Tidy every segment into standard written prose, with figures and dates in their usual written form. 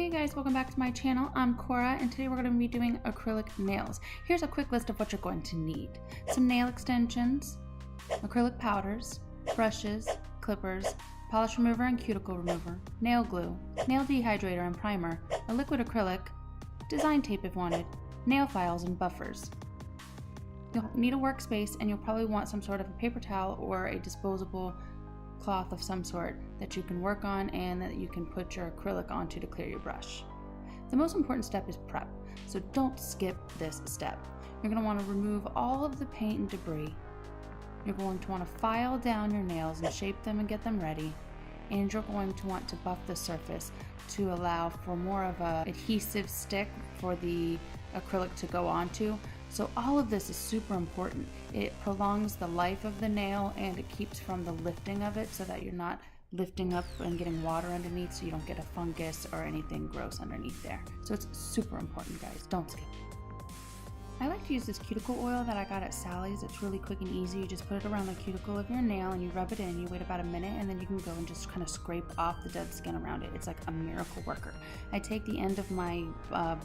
Hey guys, welcome back to my channel. I'm Cora and today we're going to be doing acrylic nails. Here's a quick list of what you're going to need. Some nail extensions, acrylic powders, brushes, clippers, polish remover and cuticle remover, nail glue, nail dehydrator and primer, a liquid acrylic, design tape if wanted, nail files and buffers. You'll need a workspace and you'll probably want some sort of a paper towel or a disposable cloth of some sort that you can work on and that you can put your acrylic onto to clear your brush. The most important step is prep, so don't skip this step. You're going to want to remove all of the paint and debris. You're going to want to file down your nails and shape them and get them ready, and you're going to want to buff the surface to allow for more of a adhesive stick for the acrylic to go onto. So all of this is super important. It prolongs the life of the nail and it keeps from the lifting of it so that you're not lifting up and getting water underneath so you don't get a fungus or anything gross underneath there. So it's super important, guys. Don't skip. I like to use this cuticle oil that I got at Sally's. It's really quick and easy. You just put it around the cuticle of your nail and you rub it in. You wait about a minute and then you can go and just kind of scrape off the dead skin around it. It's like a miracle worker. I take the end of my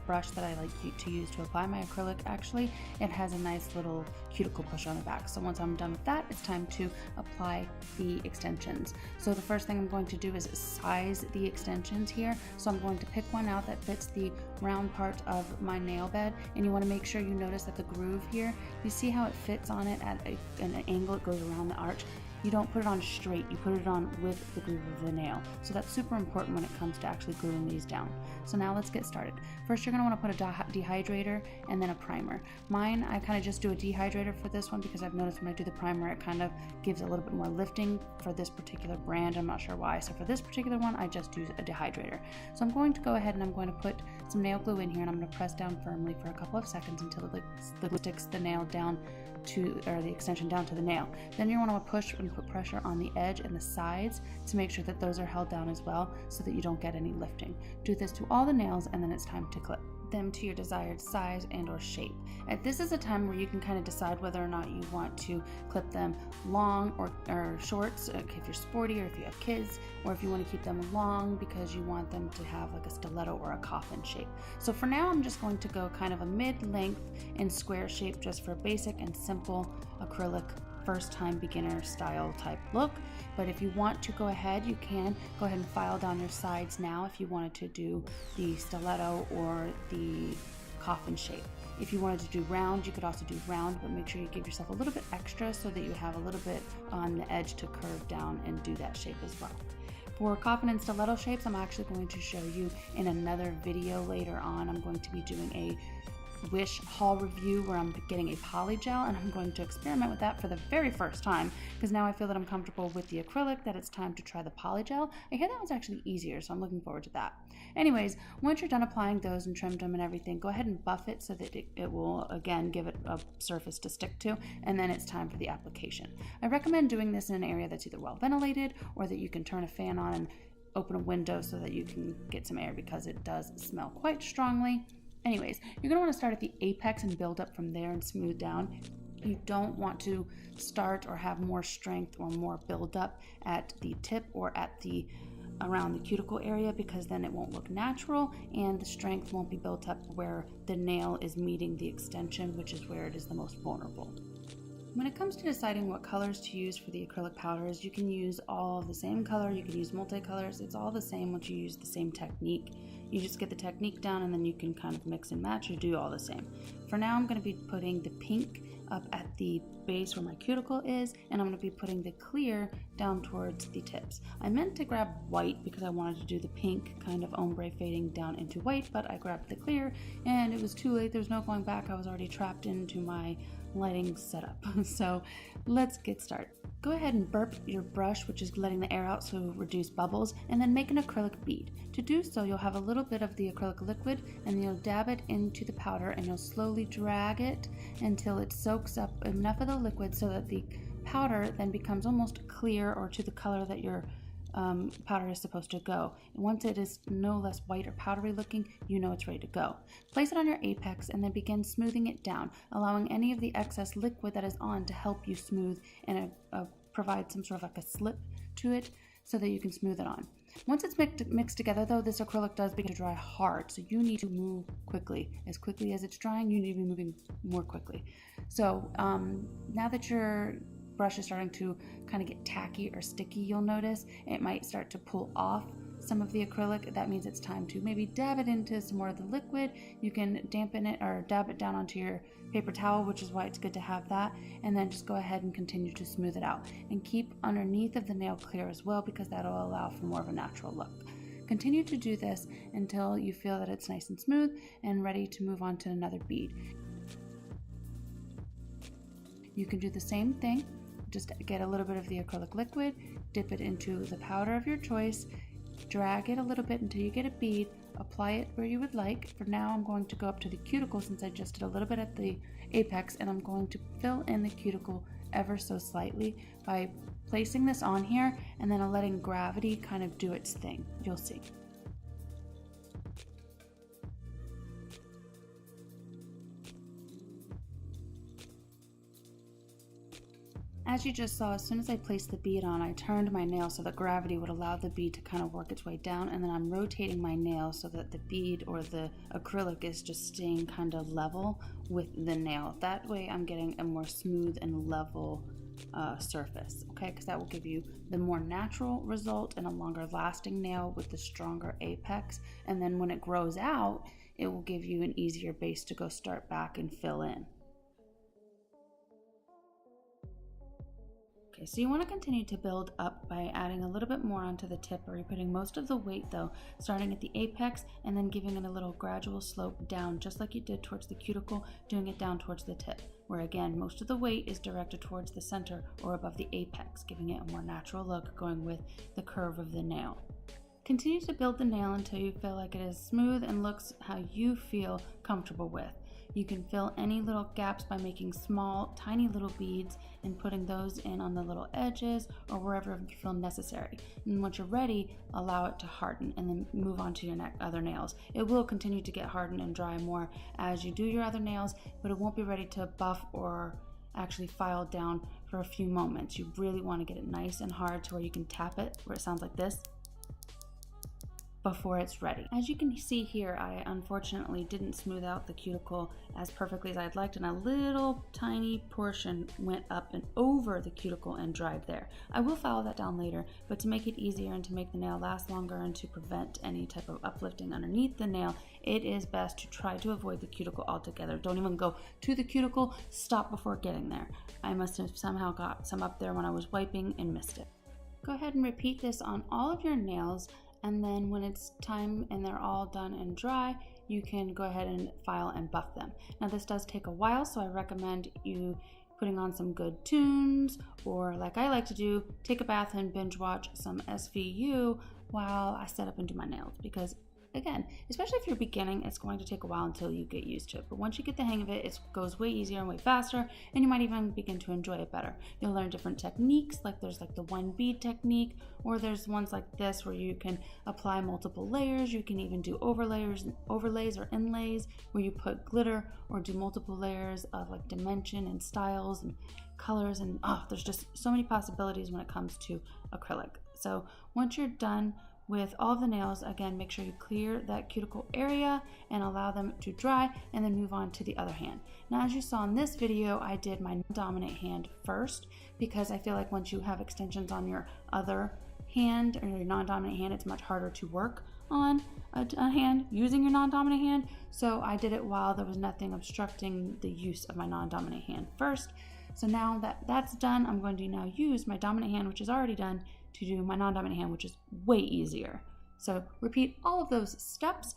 brush that I like to use to apply my acrylic. Actually, it has a nice little cuticle push on the back. So once I'm done with that, it's time to apply the extensions. So the first thing I'm going to do is size the extensions here. So I'm going to pick one out that fits the round part of my nail bed, and you want to make sure you notice that the groove here, you see how it fits on it at an angle, it goes around the arch. You don't put it on straight, you put it on with the groove of the nail. So that's super important when it comes to actually gluing these down. So now let's get started. First, you're going to want to put a dehydrator and then a primer. Mine, I kind of just do a dehydrator for this one because I've noticed when I do the primer, it kind of gives a little bit more lifting for this particular brand. I'm not sure why. So for this particular one, I just use a dehydrator. So I'm going to go ahead and I'm going to put some nail glue in here and I'm going to press down firmly for a couple of seconds until the glue sticks the nail down to, or the extension down to the nail. Then you want to push and put pressure on the edge and the sides to make sure that those are held down as well so that you don't get any lifting. Do this to all the nails and then it's time to clip them to your desired size and or shape. And this is a time where you can kind of decide whether or not you want to clip them long or shorts, if you're sporty or if you have kids, or if you want to keep them long because you want them to have like a stiletto or a coffin shape. So for now, I'm just going to go kind of a mid-length and square shape just for a basic and simple acrylic first time beginner style type look. But if you want to go ahead, you can go ahead and file down your sides now if you wanted to do the stiletto or the coffin shape. If you wanted to do round, you could also do round, but make sure you give yourself a little bit extra so that you have a little bit on the edge to curve down and do that shape as well. For coffin and stiletto shapes, I'm actually going to show you in another video later on. I'm going to be doing a Wish haul review where I'm getting a poly gel and I'm going to experiment with that for the very first time because now I feel that I'm comfortable with the acrylic that it's time to try the poly gel. I hear that one's actually easier, so I'm looking forward to that. Anyways, once you're done applying those and trimmed them and everything, go ahead and buff it so that it will again give it a surface to stick to, and then it's time for the application. I recommend doing this in an area that's either well ventilated or that you can turn a fan on and open a window so that you can get some air because it does smell quite strongly. Anyways, you're going to want to start at the apex and build up from there and smooth down. You don't want to start or have more strength or more build up at the tip or at the around the cuticle area because then it won't look natural and the strength won't be built up where the nail is meeting the extension, which is where it is the most vulnerable. When it comes to deciding what colors to use for the acrylic powders, you can use all of the same color, you can use multicolors, it's all the same once you use the same technique. You just get the technique down and then you can kind of mix and match or do all the same. For now, I'm going to be putting the pink up at the base where my cuticle is, and I'm going to be putting the clear down towards the tips. I meant to grab white because I wanted to do the pink kind of ombre fading down into white, but I grabbed the clear and it was too late. There's no going back. I was already trapped into my lighting setup. So let's get started. Go ahead and burp your brush, which is letting the air out so reduce bubbles, and then make an acrylic bead. To do so, you'll have a little bit of the acrylic liquid and you'll dab it into the powder and you'll slowly drag it until it soaks up enough of the liquid so that the powder then becomes almost clear or to the color that your powder is supposed to go. And once it is no less white or powdery looking, you know it's ready to go. Place it on your apex and then begin smoothing it down, allowing any of the excess liquid that is on to help you smooth and provide some sort of like a slip to it so that you can smooth it on. Once it's mixed together though, this acrylic does begin to dry hard, so you need to move quickly. As quickly as it's drying, you need to be moving more quickly. So now that your brush is starting to kind of get tacky or sticky, you'll notice it might start to pull off some of the acrylic. That means it's time to maybe dab it into some more of the liquid. You can dampen it or dab it down onto your paper towel, which is why it's good to have that, and then just go ahead and continue to smooth it out and keep underneath of the nail clear as well, because that'll allow for more of a natural look. Continue to do this until you feel that it's nice and smooth and ready to move on to another bead. You can do the same thing, just get a little bit of the acrylic liquid, dip it into the powder of your choice, drag it a little bit until you get a bead, apply it where you would like. For now, I'm going to go up to the cuticle since I just did a little bit at the apex, and I'm going to fill in the cuticle ever so slightly by placing this on here and then letting gravity kind of do its thing. You'll see. As you just saw, as soon as I placed the bead on, I turned my nail so that gravity would allow the bead to kind of work its way down, and then I'm rotating my nail so that the bead or the acrylic is just staying kind of level with the nail. That way I'm getting a more smooth and level surface, okay? Because that will give you the more natural result and a longer lasting nail with the stronger apex, and then when it grows out, it will give you an easier base to go start back and fill in. Okay, so you want to continue to build up by adding a little bit more onto the tip, or you're putting most of the weight though, starting at the apex and then giving it a little gradual slope down, just like you did towards the cuticle, doing it down towards the tip, where again, most of the weight is directed towards the center or above the apex, giving it a more natural look going with the curve of the nail. Continue to build the nail until you feel like it is smooth and looks how you feel comfortable with. You can fill any little gaps by making small, tiny little beads and putting those in on the little edges or wherever you feel necessary. And once you're ready, allow it to harden and then move on to your other nails. It will continue to get hardened and dry more as you do your other nails, but it won't be ready to buff or actually file down for a few moments. You really want to get it nice and hard to where you can tap it, where it sounds like this, before it's ready. As you can see here, I unfortunately didn't smooth out the cuticle as perfectly as I'd liked, and a little tiny portion went up and over the cuticle and dried there. I will file that down later, but to make it easier and to make the nail last longer and to prevent any type of uplifting underneath the nail, it is best to try to avoid the cuticle altogether. Don't even go to the cuticle, stop before getting there. I must have somehow got some up there when I was wiping and missed it. Go ahead and repeat this on all of your nails, and then when it's time and they're all done and dry, you can go ahead and file and buff them. Now this does take a while, so I recommend you putting on some good tunes, or like I like to do, take a bath and binge watch some SVU while I set up and do my nails, because again, especially if you're beginning, it's going to take a while until you get used to it. But once you get the hang of it, it goes way easier and way faster, and you might even begin to enjoy it better. You'll learn different techniques, like there's like the one bead technique, or there's ones like this where you can apply multiple layers. You can even do overlays or inlays where you put glitter, or do multiple layers of like dimension and styles and colors, and there's just so many possibilities when it comes to acrylic. So once you're done with all of the nails, again, make sure you clear that cuticle area and allow them to dry, and then move on to the other hand. Now, as you saw in this video, I did my dominant hand first, because I feel like once you have extensions on your other hand or your non-dominant hand, it's much harder to work on a hand using your non-dominant hand. So I did it while there was nothing obstructing the use of my non-dominant hand first. So now that that's done, I'm going to now use my dominant hand, which is already done, to do my non-dominant hand, which is way easier. So repeat all of those steps,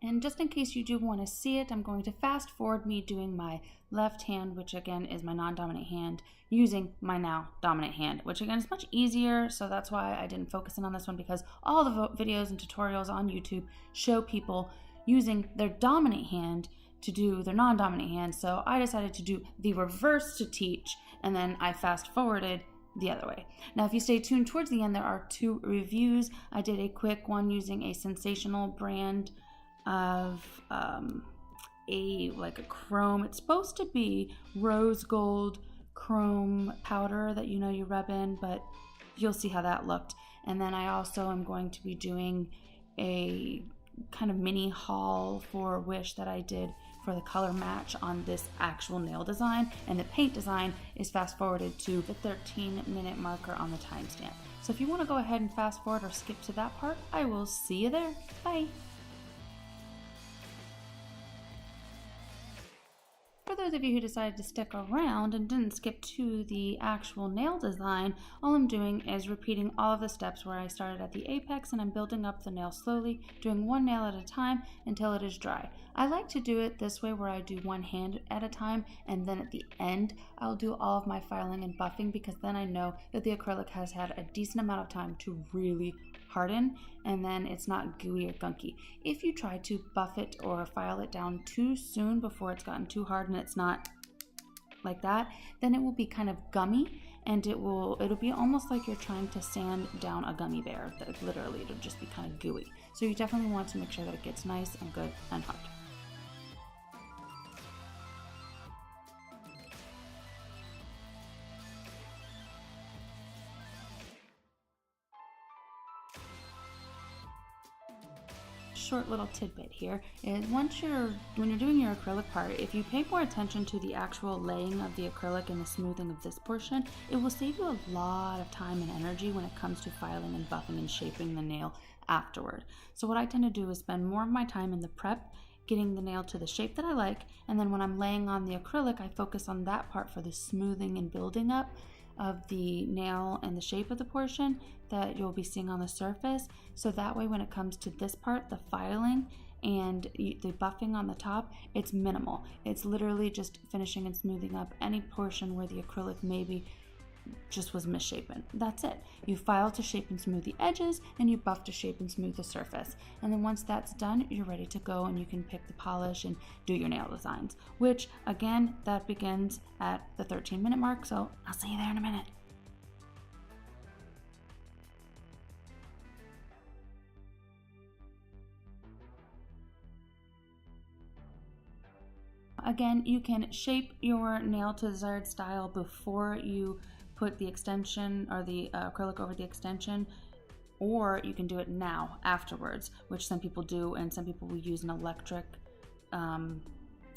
and just in case you do want to see it, I'm going to fast forward me doing my left hand, which again is my non-dominant hand, using my now dominant hand, which again is much easier. So that's why I didn't focus in on this one, because all the videos and tutorials on YouTube show people using their dominant hand to do their non-dominant hand. So I decided to do the reverse to teach, and then I fast forwarded the other way. Now, if you stay tuned towards the end, there are 2 reviews. I did a quick one using a Sensational brand of a chrome. It's supposed to be rose gold chrome powder that you rub in, but you'll see how that looked. And then I also am going to be doing a kind of mini haul for Wish that I did for the color match on this actual nail design, and the paint design is fast forwarded to the 13-minute marker on the timestamp. So if you want to go ahead and fast forward or skip to that part, I will see you there. Bye. For those of you who decided to stick around and didn't skip to the actual nail design, all I'm doing is repeating all of the steps where I started at the apex, and I'm building up the nail slowly, doing one nail at a time until it is dry. I like to do it this way where I do one hand at a time, and then at the end I'll do all of my filing and buffing, because then I know that the acrylic has had a decent amount of time to really harden, and then it's not gooey or gunky. If you try to buff it or file it down too soon before it's gotten too hard and it's not like that, then it will be kind of gummy, and it'll be almost like you're trying to sand down a gummy bear. Literally, it'll just be kind of gooey. So you definitely want to make sure that it gets nice and good and hard. Short little tidbit here is when you're doing your acrylic part, if you pay more attention to the actual laying of the acrylic and the smoothing of this portion, it will save you a lot of time and energy when it comes to filing and buffing and shaping the nail afterward. So what I tend to do is spend more of my time in the prep getting the nail to the shape that I like, and then when I'm laying on the acrylic, I focus on that part for the smoothing and building up of the nail and the shape of the portion that you'll be seeing on the surface. So that way when it comes to this part, the filing and the buffing on the top, it's minimal. It's literally just finishing and smoothing up any portion where the acrylic maybe just was misshapen. That's it. You file to shape and smooth the edges, and you buff to shape and smooth the surface. And then once that's done, you're ready to go, and you can pick the polish and do your nail designs, which again, that begins at the 13-minute mark. So I'll see you there in a minute. Again, you can shape your nail to the desired style before you put the extension or the acrylic over the extension, or you can do it now afterwards, which some people do, and some people will use an electric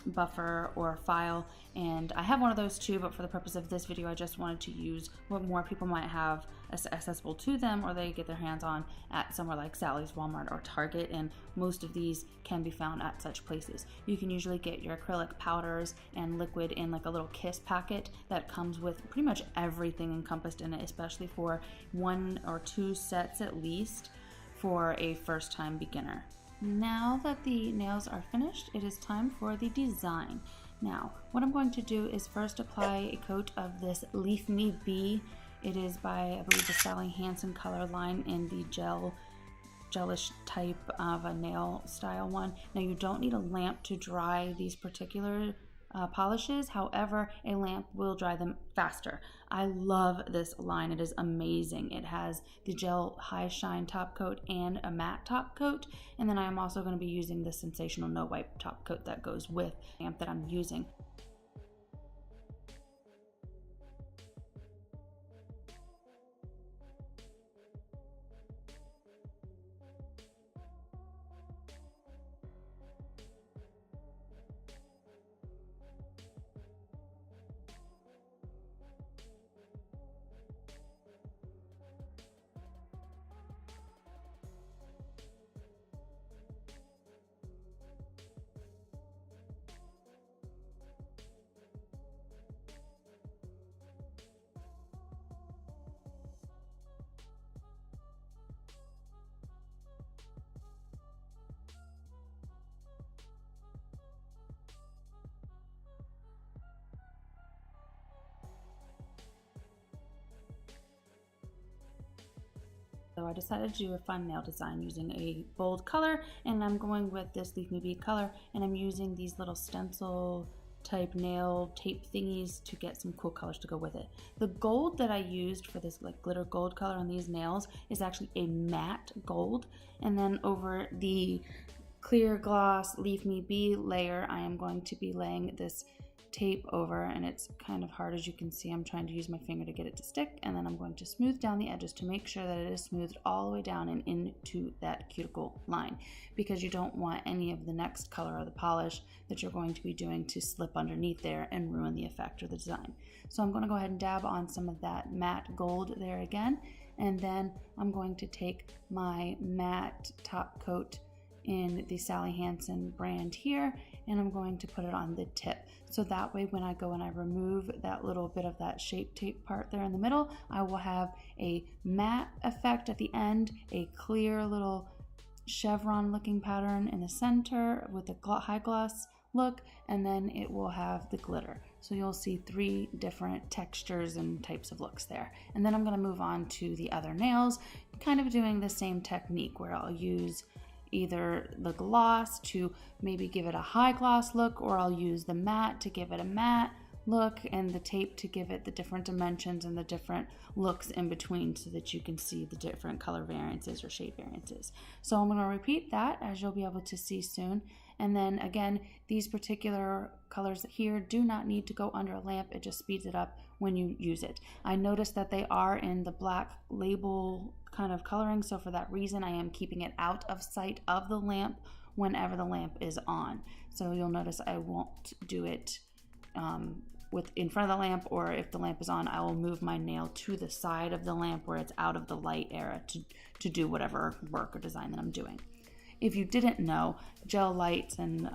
buffer or file, and I have one of those too, but for the purpose of this video I just wanted to use what more people might have accessible to them, or they get their hands on at somewhere like Sally's, Walmart, or Target, and most of these can be found at such places. You can usually get your acrylic powders and liquid in like a little kiss packet that comes with pretty much everything encompassed in it, especially for 1 or 2 sets at least for a first-time beginner. Now that the nails are finished, it is time for the design. Now, what I'm going to do is first apply a coat of this Leaf Me Be. It is by, I believe, the Sally Hansen color line in the gelish type of a nail style one. Now, you don't need a lamp to dry these particular polishes. However, a lamp will dry them faster. I love this line. It is amazing. It has the gel high shine top coat and a matte top coat, and then I am also going to be using the sensational no wipe top coat that goes with the lamp that I'm using. So I decided to do a fun nail design using a bold color, and I'm going with this Leaf Me Be color, and I'm using these little stencil type nail tape thingies to get some cool colors to go with it. The gold that I used for this like glitter gold color on these nails is actually a matte gold, and then over the clear gloss Leaf Me Be layer I am going to be laying this tape over, and it's kind of hard. As you can see, I'm trying to use my finger to get it to stick, and then I'm going to smooth down the edges to make sure that it is smoothed all the way down and into that cuticle line, because you don't want any of the next color of the polish that you're going to be doing to slip underneath there and ruin the effect or the design. So I'm going to go ahead and dab on some of that matte gold there again, and then I'm going to take my matte top coat in the Sally Hansen brand here, and I'm going to put it on the tip. So that way when I go and I remove that little bit of that shape tape part there in the middle, I will have a matte effect at the end, a clear little chevron looking pattern in the center with a high gloss look, and then it will have the glitter. So you'll see 3 different textures and types of looks there. And then I'm going to move on to the other nails, kind of doing the same technique where I'll use either the gloss to maybe give it a high gloss look, or I'll use the matte to give it a matte look, and the tape to give it the different dimensions and the different looks in between so that you can see the different color variances or shade variances. So I'm going to repeat that, as you'll be able to see soon. And then again, these particular colors here do not need to go under a lamp. It just speeds it up when you use it. I noticed that they are in the black label kind of coloring, so for that reason I am keeping it out of sight of the lamp whenever the lamp is on. So you'll notice I won't do it in front of the lamp, or if the lamp is on, I will move my nail to the side of the lamp where it's out of the light area to do whatever work or design that I'm doing. If you didn't know, gel lights and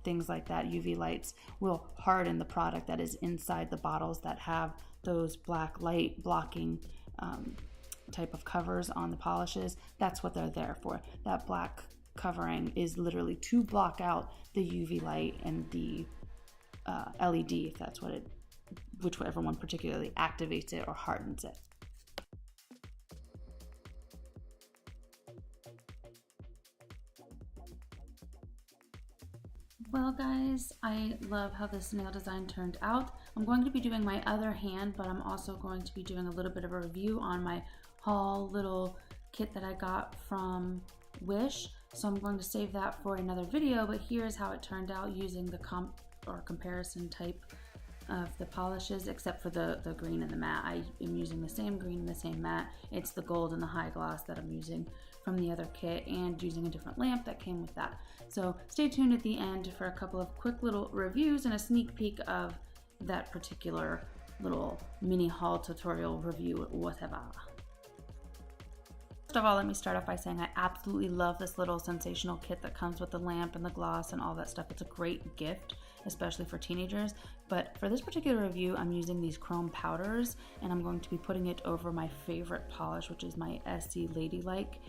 things like that, UV lights, will harden the product that is inside the bottles that have those black light blocking type of covers on the polishes. That's what they're there for. That black covering is literally to block out the UV light and the LED, if that's whichever one particularly activates it or hardens it. Well guys, I love how this nail design turned out. I'm going to be doing my other hand, but I'm also going to be doing a little bit of a review on my haul little kit that I got from Wish. So I'm going to save that for another video, but here's how it turned out using the comparison type of the polishes, except for the green and the matte. I am using the same green and the same matte. It's the gold and the high gloss that I'm using from the other kit, and using a different lamp that came with that. So stay tuned at the end for a couple of quick little reviews and a sneak peek of that particular little mini haul tutorial review, whatever. First of all, let me start off by saying I absolutely love this little sensational kit that comes with the lamp and the gloss and all that stuff. It's a great gift, especially for teenagers. But for this particular review, I'm using these chrome powders, and I'm going to be putting it over my favorite polish, which is my SC Ladylike,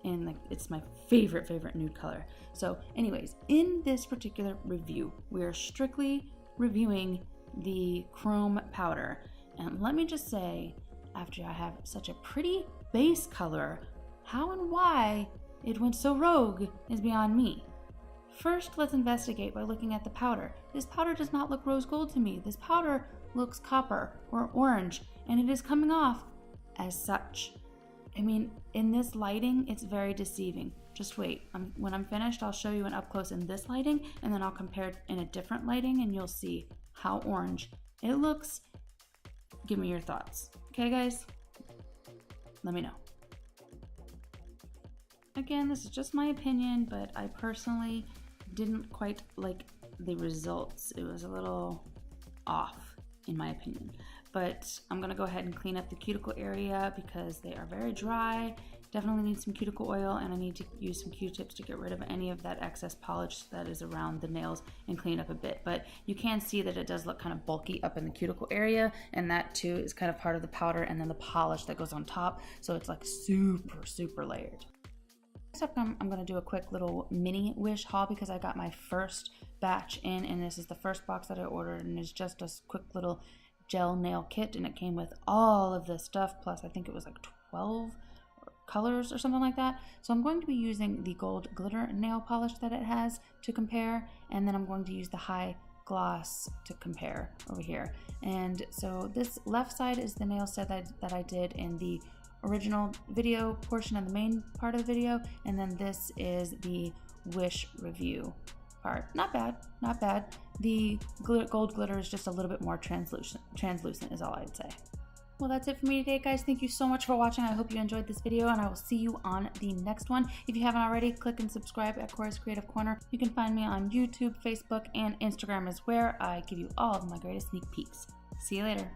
and it's my favorite nude color. So anyways, in this particular review, we are strictly reviewing the chrome powder. And let me just say, after I have such a pretty base color, how and why it went so rogue is beyond me. First, let's investigate by looking at the powder. This powder does not look rose gold to me. This powder looks copper or orange, and it is coming off as such. I mean, in this lighting, it's very deceiving. Just wait. When I'm finished, I'll show you an up close in this lighting, and then I'll compare it in a different lighting, and you'll see how orange it looks. Give me your thoughts. Okay, guys? Let me know. Again, this is just my opinion, but I personally didn't quite like the results. It was a little off, in my opinion. But I'm gonna go ahead and clean up the cuticle area because they are very dry. Definitely need some cuticle oil, and I need to use some Q-tips to get rid of any of that excess polish that is around the nails and clean up a bit. But you can see that it does look kind of bulky up in the cuticle area, and that too is kind of part of the powder and then the polish that goes on top. So it's like super layered. Next up, I'm going to do a quick little mini Wish haul because I got my first batch in, and this is the first box that I ordered, and it's just a quick little gel nail kit, and it came with all of this stuff, plus I think it was like 12 colors or something like that. So I'm going to be using the gold glitter nail polish that it has to compare, and then I'm going to use the high gloss to compare over here. And so this left side is the nail set that I did in the original video portion and the main part of the video, and then this is the Wish review part. Not bad, not bad. The gold glitter is just a little bit more translucent is all I'd say. Well, that's it for me today, guys. Thank you so much for watching. I hope you enjoyed this video, and I will see you on the next one. If you haven't already, click and subscribe at Cora's Creative Corner. You can find me on YouTube, Facebook, and Instagram is where I give you all of my greatest sneak peeks. See you later.